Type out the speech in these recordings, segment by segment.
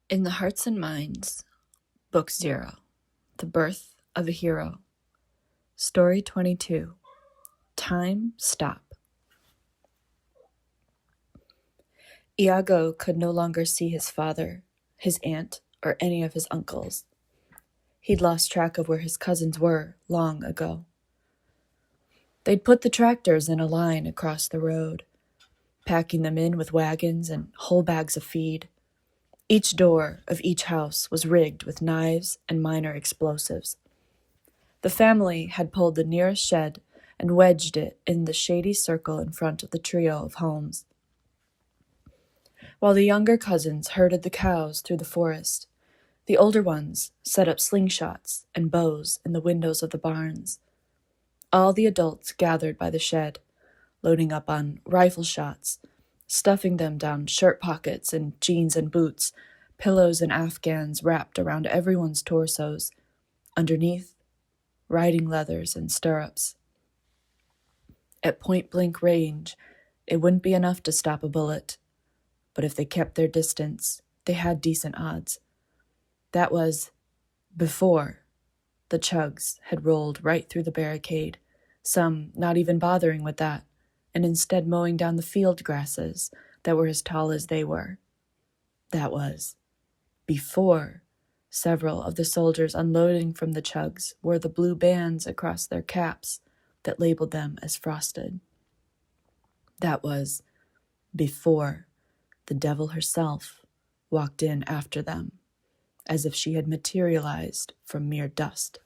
In the Hearts and Minds, Book 0, The Birth of a Hero, Story 22, Time Stop. Iago could no longer see his father, his aunt, or any of his uncles. He'd lost track of where his cousins were long ago. They'd put the tractors in a line across the road, packing them in with wagons and whole bags of feed. Each door of each house was rigged with knives and minor explosives. The family had pulled the nearest shed and wedged it in the shady circle in front of the trio of homes. While the younger cousins herded the cows through the forest, the older ones set up slingshots and bows in the windows of the barns. All the adults gathered by the shed, loading up on rifle shots, stuffing them down shirt pockets and jeans and boots, pillows and afghans wrapped around everyone's torsos, underneath, riding leathers and stirrups. At point-blank range, it wouldn't be enough to stop a bullet, but if they kept their distance, they had decent odds. That was before the chugs had rolled right through the barricade, some not even bothering with that, and instead mowing down the field grasses that were as tall as they were. That was before several of the soldiers unloading from the chugs wore the blue bands across their caps that labeled them as frosted. That was before the devil herself walked in after them, as if she had materialized from mere dust.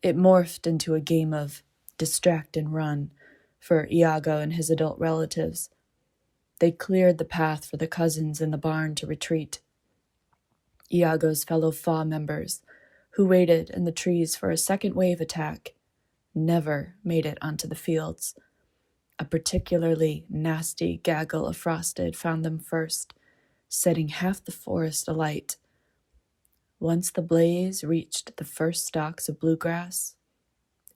It morphed into a game of distract and run for Iago and his adult relatives. They cleared the path for the cousins in the barn to retreat. Iago's fellow FA members, who waited in the trees for a second wave attack, never made it onto the fields. A particularly nasty gaggle of frosted found them first, setting half the forest alight. Once the blaze reached the first stalks of bluegrass,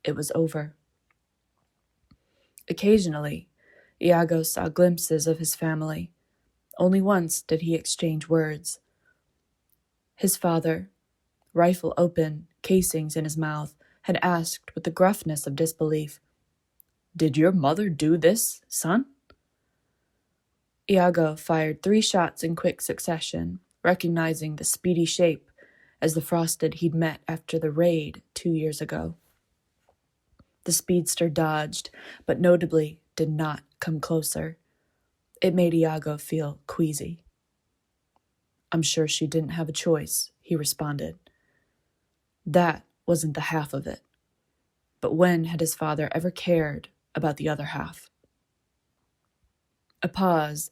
it was over. Occasionally, Iago saw glimpses of his family. Only once did he exchange words. His father, rifle open, casings in his mouth, had asked with the gruffness of disbelief, "Did your mother do this, son?" Iago fired 3 shots in quick succession, recognizing the speedy shape as the frosted he'd met after the raid 2 years ago. The speedster dodged, but notably did not come closer. It made Iago feel queasy. "I'm sure she didn't have a choice," he responded. That wasn't the half of it. But when had his father ever cared about the other half? A pause,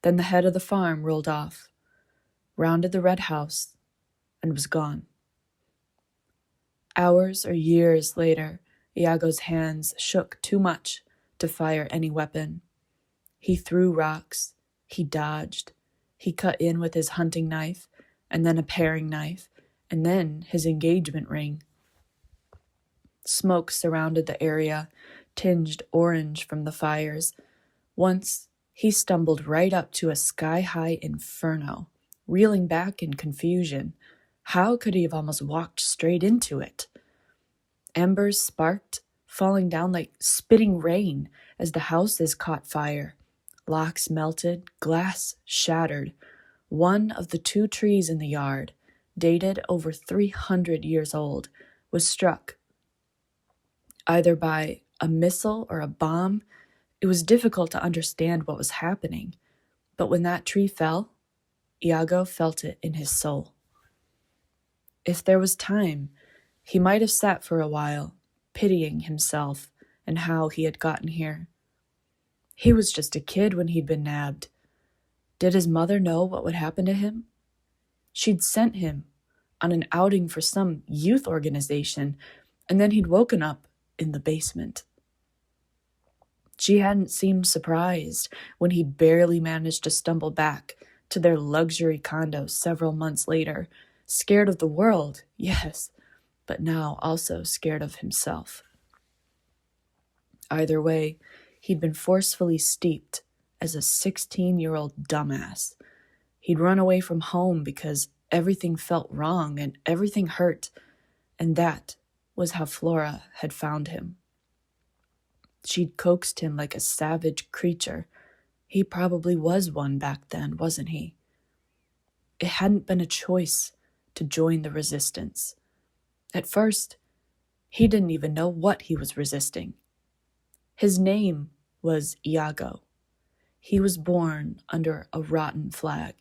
then the head of the farm rolled off, rounded the red house, and was gone. Hours or years later, Iago's hands shook too much to fire any weapon. He threw rocks, he dodged, he cut in with his hunting knife, and then a paring knife, and then his engagement ring. Smoke surrounded the area, tinged orange from the fires. Once, he stumbled right up to a sky-high inferno, reeling back in confusion. How could he have almost walked straight into it? Embers sparked, falling down like spitting rain as the houses caught fire. Locks melted, glass shattered. One of the 2 trees in the yard, dated over 300 years old, was struck. Either by a missile or a bomb, it was difficult to understand what was happening. But when that tree fell, Iago felt it in his soul. If there was time, he might have sat for a while, pitying himself and how he had gotten here. He was just a kid when he'd been nabbed. Did his mother know what would happen to him? She'd sent him on an outing for some youth organization, and then he'd woken up in the basement. She hadn't seemed surprised when he'd barely managed to stumble back to their luxury condo several months later, scared of the world, yes, but now also scared of himself. Either way, he'd been forcefully steeped as a 16-year-old dumbass. He'd run away from home because everything felt wrong and everything hurt, and that was how Flora had found him. She'd coaxed him like a savage creature. He probably was one back then, wasn't he? It hadn't been a choice to join the resistance. At first, he didn't even know what he was resisting. His name was Iago. He was born under a rotten flag.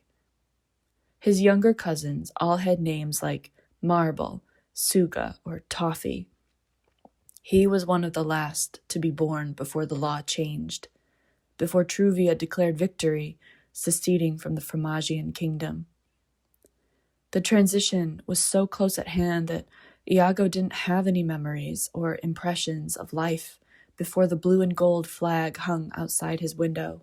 His younger cousins all had names like Marble, Suga, or Toffee. He was one of the last to be born before the law changed, before Truvia declared victory, seceding from the Fromaggian kingdom. The transition was so close at hand that Iago didn't have any memories or impressions of life before the blue and gold flag hung outside his window.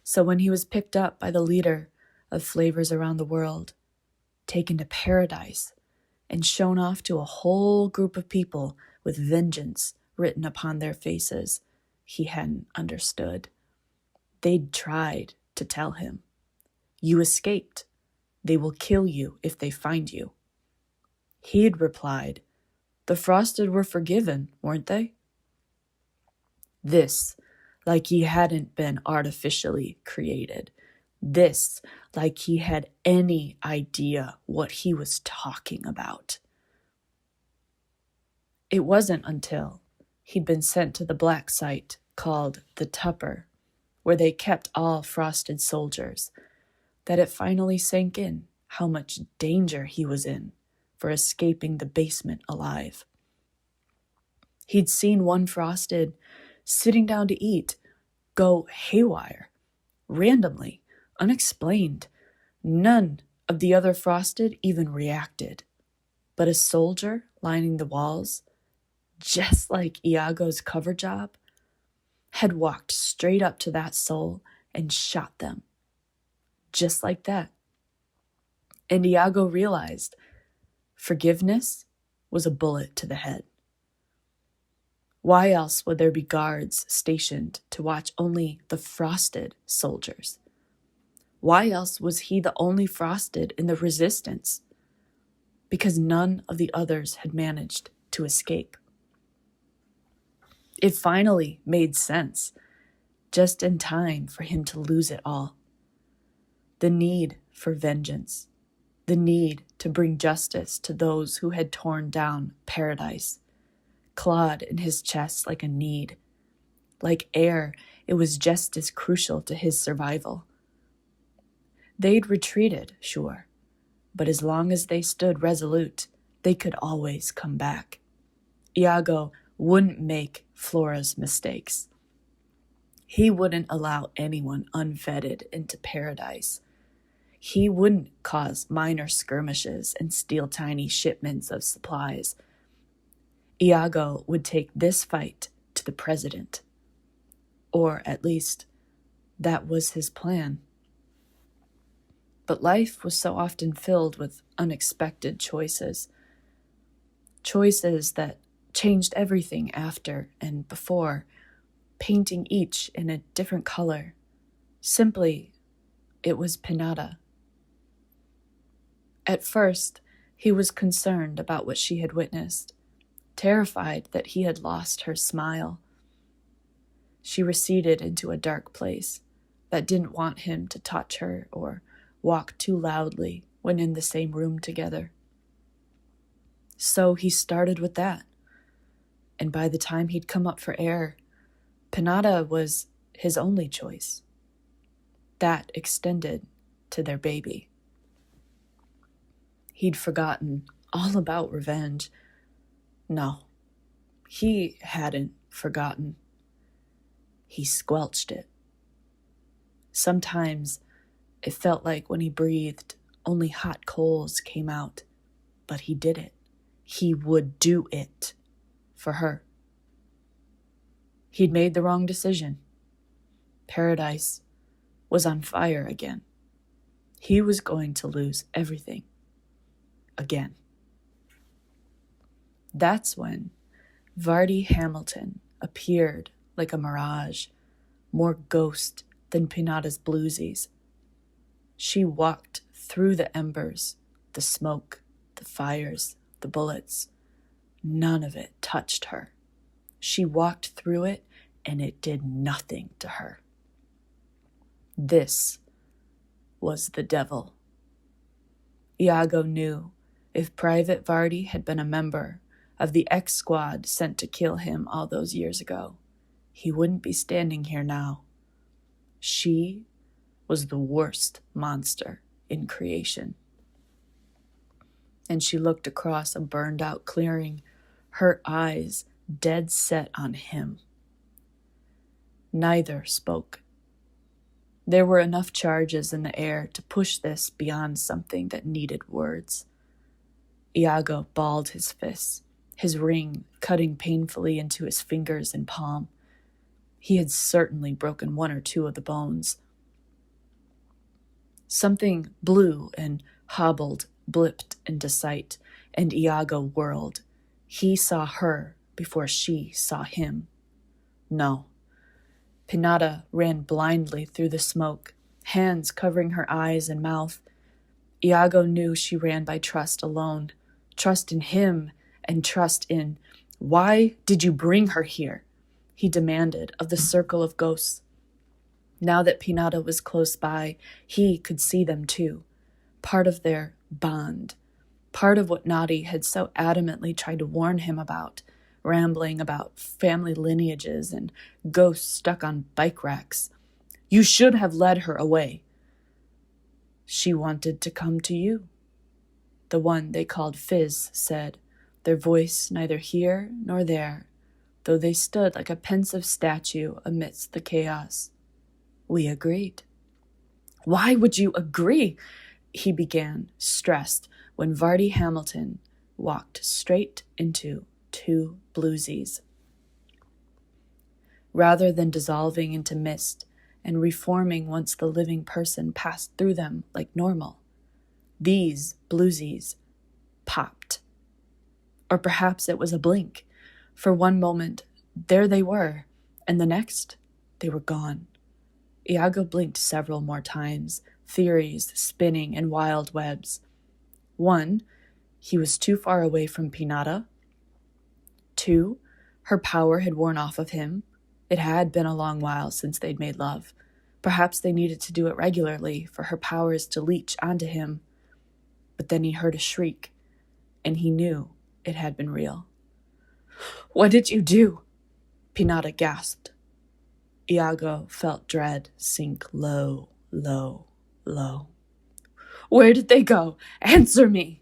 So when he was picked up by the leader of Flavors Around the World, taken to paradise, and shown off to a whole group of people with vengeance written upon their faces, he hadn't understood. They'd tried to tell him, "You escaped. They will kill you if they find you." He'd replied, "The Frosted were forgiven, weren't they?" This, like he hadn't been artificially created. This, like he had any idea what he was talking about. It wasn't until he'd been sent to the black site called the Tupper, where they kept all Frosted soldiers, that it finally sank in how much danger he was in for escaping the basement alive. He'd seen one Frosted sitting down to eat go haywire, randomly, unexplained. None of the other Frosted even reacted. But a soldier lining the walls, just like Iago's cover job, had walked straight up to that soul and shot them. Just like that. And Iago realized forgiveness was a bullet to the head. Why else would there be guards stationed to watch only the Frosted soldiers? Why else was he the only Frosted in the resistance? Because none of the others had managed to escape. It finally made sense, just in time for him to lose it all. The need for vengeance, the need to bring justice to those who had torn down paradise, clawed in his chest like a need. Like air, it was just as crucial to his survival. They'd retreated, sure, but as long as they stood resolute, they could always come back. Iago wouldn't make Flora's mistakes. He wouldn't allow anyone unvetted into paradise. He wouldn't cause minor skirmishes and steal tiny shipments of supplies. Iago would take this fight to the president. Or at least, that was his plan. But life was so often filled with unexpected choices. Choices that changed everything after and before, painting each in a different color. Simply, it was Pinata. At first, he was concerned about what she had witnessed, terrified that he had lost her smile. She receded into a dark place that didn't want him to touch her or walk too loudly when in the same room together. So he started with that. And by the time he'd come up for air, Pinata was his only choice. That extended to their baby. He'd forgotten all about revenge. No, he hadn't forgotten. He squelched it. Sometimes it felt like when he breathed, only hot coals came out. But he did it. He would do it for her. He'd made the wrong decision. Paradise was on fire again. He was going to lose everything. Again. That's when Vardy Hamilton appeared like a mirage, more ghost than Pinata's bluesies. She walked through the embers, the smoke, the fires, the bullets. None of it touched her. She walked through it, and it did nothing to her. This was the devil. Iago knew if Private Vardy had been a member of the X-Squad sent to kill him all those years ago, he wouldn't be standing here now. She was the worst monster in creation. And she looked across a burned-out clearing, her eyes dead set on him. Neither spoke. There were enough charges in the air to push this beyond something that needed words. Iago balled his fists, his ring cutting painfully into his fingers and palm. He had certainly broken one or two of the bones. Something blue and hobbled blipped into sight, and Iago whirled. He saw her before she saw him. No. Pinata ran blindly through the smoke, hands covering her eyes and mouth. Iago knew she ran by trust alone, trust in him and trust in, "Why did you bring her here?" he demanded of the circle of ghosts. Now that Pinata was close by, he could see them too, part of their bond, part of what Nadi had so adamantly tried to warn him about, rambling about family lineages and ghosts stuck on bike racks. "You should have led her away." "She wanted to come to you," the one they called Fizz said, their voice neither here nor there, though they stood like a pensive statue amidst the chaos. "We agreed." "Why would you agree?" he began, stressed, when Vardy Hamilton walked straight into two bluesies. Rather than dissolving into mist and reforming once the living person passed through them like normal, these bluesies popped. Or perhaps it was a blink. For one moment, there they were, and the next, they were gone. Iago blinked several more times, theories spinning in wild webs. One, he was too far away from Pinata. Two, her power had worn off of him. It had been a long while since they'd made love. Perhaps they needed to do it regularly for her powers to leach onto him. But then he heard a shriek, and he knew it had been real. "What did you do?" Pinata gasped. Iago felt dread sink low, low, low. "Where did they go? Answer me!"